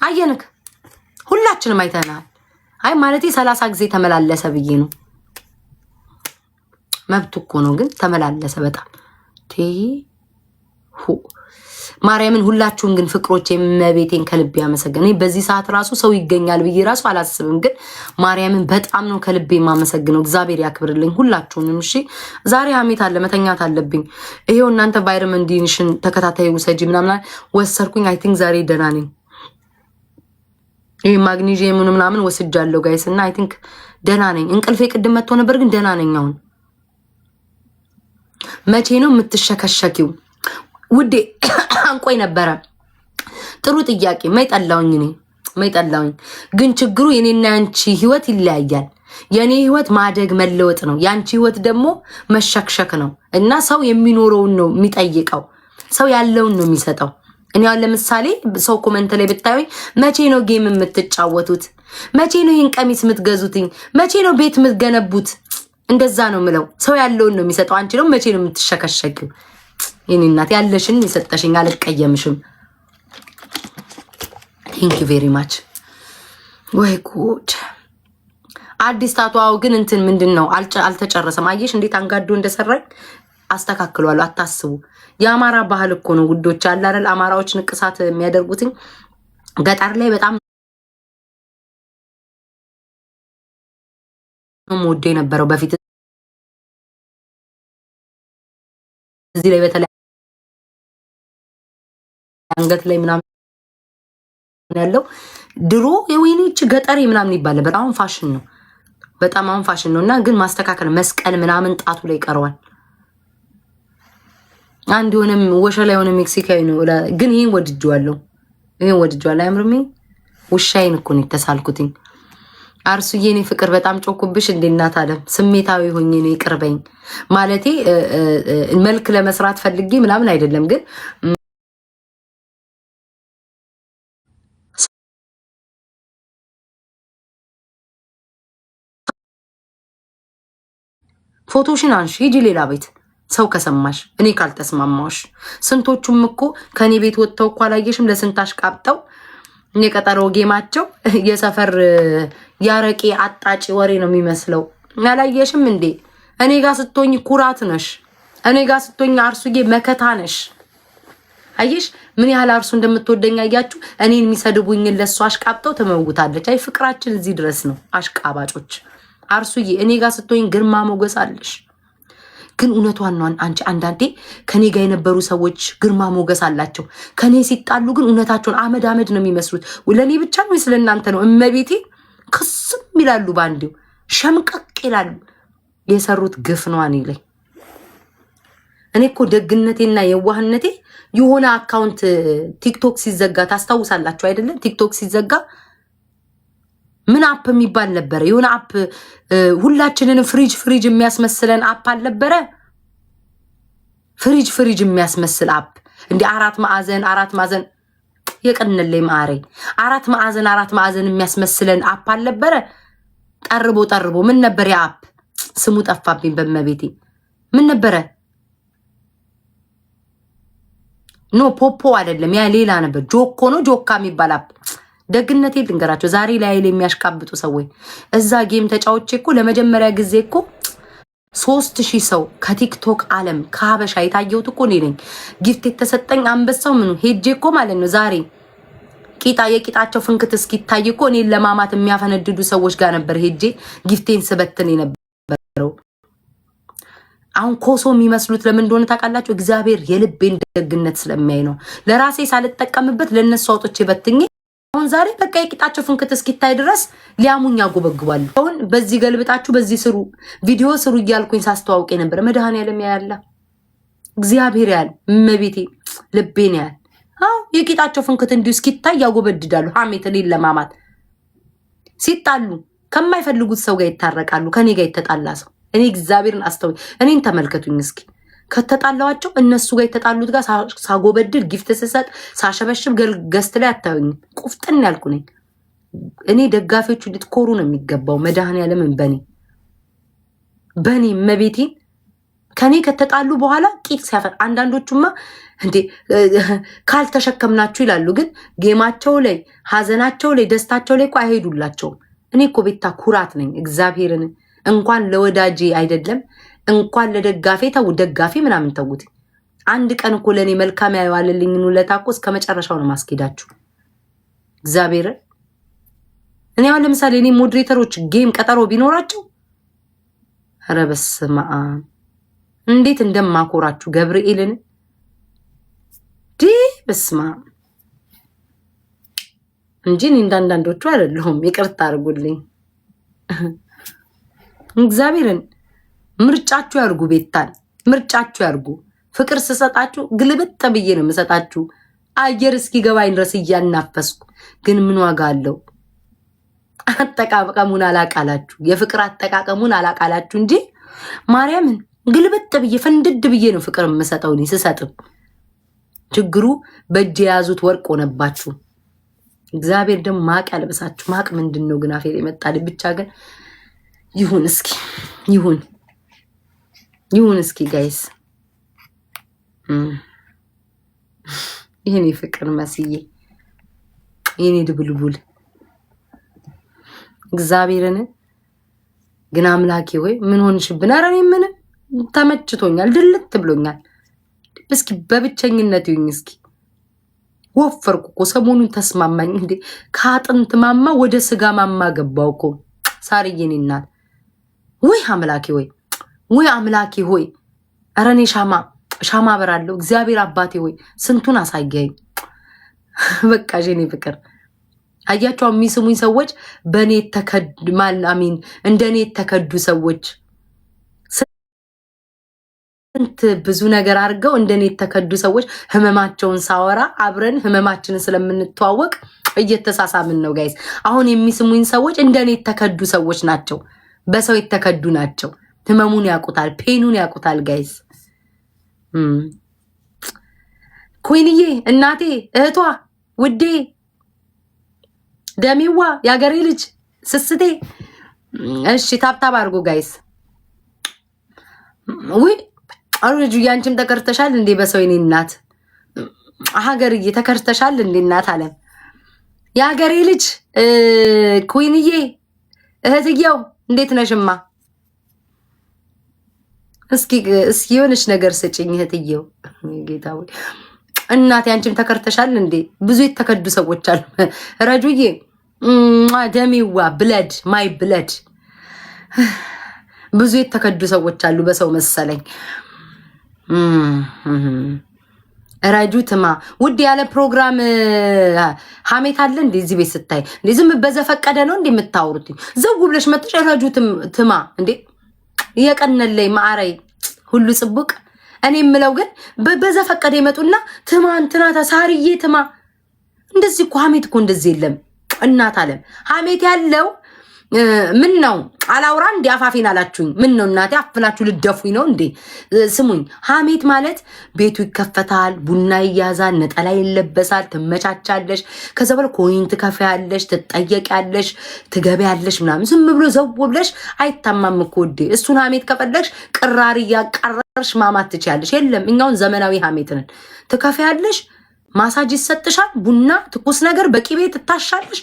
አየንክ ሁላችንም አይተናል። አይ ማለቴ 30 ጊዜ ተመላለሰ ብዬ ነው። መብቱ እኮ ነው ግን ተመላለሰ በጣም ማርያምን። ሁላችሁም ግን ፍቅሮች የመቤቴን ከልቤ ያመሰግነኝ። በዚህ ሰዓት ራሱ ሰው ይገኛል ብዬ ራሱ አላስብም፣ ግን ማርያምን በጣም ነው ከልቤ የማመሰግነው። እግዚአብሔር ያክብርልኝ ሁላችሁንም። እሺ ዛሬ ሀሜት አለ መተኛት አለብኝ። ይሄው እናንተ ቫይታሚን ዲሽን ተከታታይ ውሰጂ ምናምን ወሰርኩኝ። አይ ቲንክ ዛሬ ደህና ነኝ። ይሄ ማግኒዚየሙን ምናምን ወስጃለሁ ጋይስ እና አይ ቲንክ ደህና ነኝ። እንቅልፌ ቅድም መጥቶ ነበር ግን ደህና ነኝ አሁን። መቼ ነው የምትሸከሸኪው ውዴ? አንቆይ ነበረ። ጥሩ ጥያቄ። ማይጠላውኝ ግን ችግሩ የኔና ያንቺ ህይወት ይለያያል። የኔ ህይወት ማደግ መለወጥ ነው፣ ያንቺ ህይወት ደግሞ መሸክሸክ ነው። እና ሰው የሚኖረውን ነው የሚጠይቀው፣ ሰው ያለውን ነው የሚሰጠው። እኔ አሁን ለምሳሌ ሰው ኮሜንት ላይ ብታዩ መቼ ነው ጌም የምትጫወቱት? መቼ ነው ይህን ቀሚስ የምትገዙትኝ? መቼ ነው ቤት የምትገነቡት? እንደዛ ነው ምለው። ሰው ያለውን ነው የሚሰጠው። አንቺ ነው መቼ ነው የምትሸከሸኪው? የኔ እናት ያለሽን የሰጠሽኝ አልቀየምሽም። ቴንክ ዩ ቬሪ ማች። ወይ ጉድ! አዲስ ታቷው ግን እንትን ምንድነው አልተጨረሰም። አየሽ እንዴት አንጋዶ እንደሰራኝ አስተካክሏል። አታስቡ። የአማራ ባህል እኮ ነው ውዶች። አለ አይደል አማራዎች ንቅሳት የሚያደርጉትኝ ገጠር ላይ በጣም ሞዴ ነበረው በፊት። እዚህ ላይ በተለይ አንገት ላይ ምናምን ያለው ድሮ የወይኔች ገጠሬ ምናምን ይባል ነበር። አሁን ፋሽን ነው፣ በጣም አሁን ፋሽን ነው። እና ግን ማስተካከል መስቀል ምናምን ጣቱ ላይ ቀርቧል። አንድ የሆነም ወሸላ የሆነ ሜክሲካዊ ነው ግን ይሄን ወድጄዋለሁ። አያምርም? ውሻዬን እኮ ነው የተሳልኩትኝ። አርሱዬ እኔ ፍቅር በጣም ጮኩብሽ እንደ እናት አለም ስሜታዊ ሆኜ ነው ይቅርበኝ። ማለቴ መልክ ለመስራት ፈልጌ ምናምን አይደለም፣ ግን ፎቶሽን አንሺ ሂጂ ሌላ ቤት ሰው ከሰማሽ እኔ ካልተስማማሽ። ስንቶቹም እኮ ከኔ ቤት ወጥተው እኮ አላየሽም? ለስንታሽ ቃብጠው የቀጠሮ ጌማቸው የሰፈር ያረቄ አጣጪ ወሬ ነው የሚመስለው። ያላየሽም እንዴ? እኔ ጋር ስትሆኝ ኩራት ነሽ። እኔ ጋር ስትሆኝ አርሱዬ መከታ ነሽ። አየሽ ምን ያህል አርሱ እንደምትወደኝ አያችሁ። እኔን የሚሰድቡኝ ለሱ አሽቃብጠው ትመውታለች። አይ ፍቅራችን እዚህ ድረስ ነው። አሽቃባጮች አርሱዬ እኔ ጋር ስትሆኝ ግርማ ሞገስ አለሽ። ግን እውነቷን ነው። አንቺ አንዳንዴ ከኔ ጋር የነበሩ ሰዎች ግርማ ሞገስ አላቸው። ከኔ ሲጣሉ ግን እውነታቸውን አመድ ነው የሚመስሉት። ለኔ ብቻ ነው ስለ እናንተ ነው? እመቤቴ ክስም ይላሉ፣ ባንዴው ሸምቀቅ ይላሉ። የሰሩት ግፍ ነው እኔ ላይ። እኔ እኮ ደግነቴና የዋህነቴ የሆነ አካውንት ቲክቶክ ሲዘጋ ታስታውሳላችሁ አይደለም? ቲክቶክ ሲዘጋ ምን አፕ የሚባል ነበረ? የሆነ አፕ ሁላችንን ፍሪጅ የሚያስመስለን አፕ አልነበረ? ፍሪጅ የሚያስመስል አፕ እንደ አራት ማዕዘን የቀነለይ ማአረኝ አራት ማዕዘን የሚያስመስለን አፕ አልነበረ? ጠርቦ ምን ነበር ያ አፕ? ስሙ ጠፋብኝ በመቤቴ። ምን ነበረ? ኖ ፖፖ አይደለም፣ ያ ሌላ ነበር። ጆኮ ነው ጆካ የሚባል አፕ። ደግነቴ ልንገራቸው ዛሬ ላይ የሚያሽቃብጡ ሰዎች እዛ ጌም ተጫውቼ እኮ ለመጀመሪያ ጊዜ እኮ 3000 ሰው ከቲክቶክ ዓለም ከሀበሻ የታየሁት እኮ እኔ ነኝ። ጊፍት የተሰጠኝ አንበሳው ምኑ ሄጄ እኮ ማለት ነው ዛሬ የቂጣቸው ፍንክት እስኪታይ እኮ እኔን ለማማት የሚያፈነድዱ ሰዎች ጋር ነበር ሄጄ ጊፍቴን ስበትን የነበረው። አሁን ኮሶ የሚመስሉት ለምን እንደሆነ ታውቃላችሁ? እግዚአብሔር የልቤን ደግነት ስለሚያይ ነው። ለራሴ ሳልጠቀምበት ለነሱ አውጥቼ በትኜ አሁን ዛሬ በቃ የቂጣቸው ፍንክት እስኪታይ ድረስ ሊያሙኝ ያጎበግባሉ። አሁን በዚህ ገልብጣችሁ በዚህ ስሩ ቪዲዮ ስሩ እያልኩኝ ሳስተዋውቅ ነበር። መድኃኔዓለም ያያል፣ እግዚአብሔር ያያል፣ እመቤቴ ልቤን ያያል። አዎ የቂጣቸው ፍንክት እንዲሁ እስኪታይ ያጎበድዳሉ። ሀሜት እኔን ለማማት ሲጣሉ ከማይፈልጉት ሰው ጋር ይታረቃሉ። ከኔ ጋር የተጣላ ሰው እኔ እግዚአብሔርን አስተው እኔን ተመልከቱኝ እስኪ ከተጣላዋቸው እነሱ ጋር የተጣሉት ጋር ሳጎበድል ጊፍት ስሰጥ ሳሸበሽብ ገስት ላይ አታዩኝ። ቁፍጥን ያልኩ ነኝ እኔ። ደጋፊዎቹ ልትኮሩ ነው የሚገባው። መድኃኔዓለምን በኔ መቤቴን ከኔ ከተጣሉ በኋላ ቂጥ ሲያፈር አንዳንዶቹማ እንዴ ካልተሸከምናችሁ ይላሉ። ግን ጌማቸው ላይ ሀዘናቸው ላይ ደስታቸው ላይ እኮ አይሄዱላቸውም። እኔ እኮ ቤታ ኩራት ነኝ እግዚአብሔርን። እንኳን ለወዳጄ አይደለም እንኳን ለደጋፌ ተው ደጋፊ ምናምን ተውት። አንድ ቀን እኮ ለእኔ መልካም ያዋለልኝን ውለታ እኮ እስከ መጨረሻው ነው ማስኬዳችሁ እግዚአብሔርን። እኔ አሁን ለምሳሌ እኔ ሞዴሬተሮች ጌም ቀጠሮ ቢኖራቸው ኧረ በስመ አብ እንዴት እንደማኮራችሁ ገብርኤልን ዲ በስመ አብ እንጂ እንዳንዳንዶቹ አይደለሁም። ይቅርታ አድርጉልኝ እግዚአብሔርን። ምርጫችሁ ያርጉ፣ ቤታን ምርጫችሁ ያርጉ። ፍቅር ስሰጣችሁ ግልብጥ ብዬ ነው የምሰጣችሁ። አየር እስኪገባኝ ድረስ እያናፈስኩ ግን ምን ዋጋ አለው? አጠቃቀሙን አላቃላችሁ፣ የፍቅር አጠቃቀሙን አላቃላችሁ እንጂ ማርያምን ግልብጥ ብዬ ፈንድድ ብዬ ነው ፍቅር የምሰጠው። እኔ ስሰጥም ችግሩ በእጅ የያዙት ወርቅ ሆነባችሁ። እግዚአብሔር ደግሞ ማቅ ያልበሳችሁ። ማቅ ምንድን ነው ግን አፌር የመጣልኝ ብቻ። ግን ይሁን እስኪ ይሁን እስኪ ጋይስ። ይሄኔ ፍቅር መስዬ ይሄኔ ድብልቡል እግዚአብሔርን ግን አምላኬ ወይ ምን ሆንሽብን? ኧረ እኔ ምንም ተመችቶኛል፣ ድልት ብሎኛል። እስኪ በብቸኝነት ይሁን እስኪ ወፈርኩ እኮ ሰሞኑን ተስማማኝ እንዴ። ከአጥንት ማማ ወደ ስጋ ማማ ገባው እኮ ሳርዬን እናት። ወይ አምላኬ ወይ አምላኬ ሆይ ኧረ እኔ ሻማ አበራለሁ። እግዚአብሔር አባቴ ሆይ ስንቱን አሳያኝ። በቃ ኔ ፍቅር አያቸው የሚስሙኝ ሰዎች በእኔ ተከዱ ማላሚን እንደኔ የተከዱ ሰዎች ስንት ብዙ ነገር አድርገው እንደኔ የተከዱ ሰዎች ህመማቸውን ሳወራ አብረን ህመማችንን ስለምንተዋወቅ እየተሳሳምን ነው ጋይስ። አሁን የሚስሙኝ ሰዎች እንደኔ የተከዱ ሰዎች ናቸው፣ በሰው የተከዱ ናቸው። ህመሙን ያውቁታል፣ ፔኑን ያውቁታል ጋይስ። ኩይንዬ እናቴ እህቷ ውዴ ደሚዋ ያገሬ ልጅ ስስቴ እሺ ታብታብ አድርጎ ጋይስ። ወይ አሩጁ ያንቺም ተከርተሻል እንዴ በሰው የኔ እናት ሀገርዬ ተከርተሻል እንዴ እናት አለም ያገሬ ልጅ ኩይንዬ እህትየው እንዴት ነሽማ? እስኪ የሆነች ነገር ስጭኝ እህትየው። ጌታ ወይ እናቴ አንቺም ተከርተሻል እንዴ? ብዙ የተከዱ ሰዎች አሉ። ረጁዬ ደሚዋ ብለድ ማይ ብለድ ብዙ የተከዱ ሰዎች አሉ በሰው መሰለኝ። ረጁ ትማ ውድ ያለ ፕሮግራም ሀሜት አለ እንዴ እዚህ ቤት ስታይ? እንዴ ዝም በዘፈቀደ ነው እንዴ የምታወሩት? ዘው ብለሽ መጥሽ ረጁ ትማ እንዴ የቀነለይ ማዕረይ ሁሉ ጽቡቅ። እኔ የምለው ግን በዘፈቀደ ይመጡና ትማ እንትና ሳርዬ ትማ። እንደዚህ እኮ ሀሜት እኮ እንደዚህ የለም እናት አለም። ሀሜት ያለው ምን ነው አላውራ እንዴ አፋፊን አላችሁኝ? ምን ነው እናቴ አፍናችሁ ልደፉኝ ነው እንዴ? ስሙኝ፣ ሀሜት ማለት ቤቱ ይከፈታል፣ ቡና ይያዛል፣ ነጠላ ይለበሳል፣ ትመቻቻለሽ፣ ከዛ በኋላ ኮይን ትከፍያለሽ፣ ትጠየቂያለሽ፣ ትገቢያለሽ ምናምን። ዝም ብሎ ዘው ብለሽ አይታማም እኮ ውዴ። እሱን ሀሜት ከፈለግሽ ቅራሪ እያቀረርሽ ማማት ትችያለሽ። የለም እኛውን ዘመናዊ ሀሜት ነን። ትከፍያለሽ፣ ማሳጅ ይሰጥሻል፣ ቡና ትኩስ ነገር በቂቤ ትታሻለሽ፣